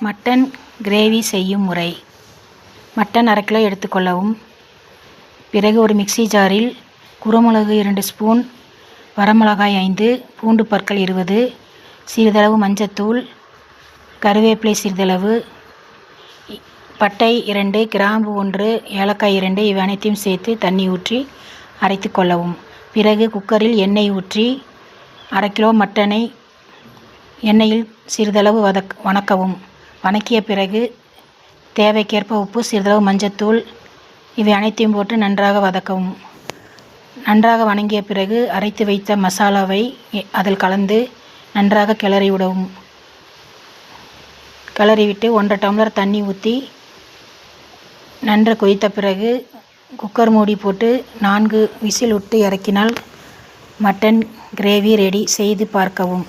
Mutton gravy செய்யும் முறை. Mutton 1/2 kilo எடுத்துக்கொள்ளவும். பிறகு ஒரு மிக்ஸி ஜாரில் குருமிளகு 2 ஸ்பூன், வரமிளகாய் 5, பூண்டு பற்கள் 20, சிறிதளவு மஞ்சத்தூள், கருவேப்பிலை சிறிதளவு, பட்டை 2, கிராம்பு 1, ஏலக்காய் 2 இவை அனைத்தையும் சேர்த்து தண்ணி ஊற்றி அரைத்து கொள்ளவும். பிறகு குக்கரில் எண்ணெய் ஊற்றி 1/2 கிலோ மட்டனை எண்ணெயில் சிறிதளவு வணக்கவும். வணக்கிய பிறகு தேவைக்கேற்ப உப்பு, சிறிதளவு மஞ்சத்தூள் இவை அனைத்தையும் போட்டு நன்றாக வதக்கவும். நன்றாக வணங்கிய பிறகு அரைத்து வைத்த மசாலாவை அதில் கலந்து நன்றாக கிளறி விடவும். கிளறிவிட்டு 1/2 டம்ளர் தண்ணி ஊற்றி நன்றாக கொதித்த பிறகு குக்கர் மூடி போட்டு 4 விசில் விட்டு இறக்கினால் மட்டன் கிரேவி ரெடி. செய்து பார்க்கவும்.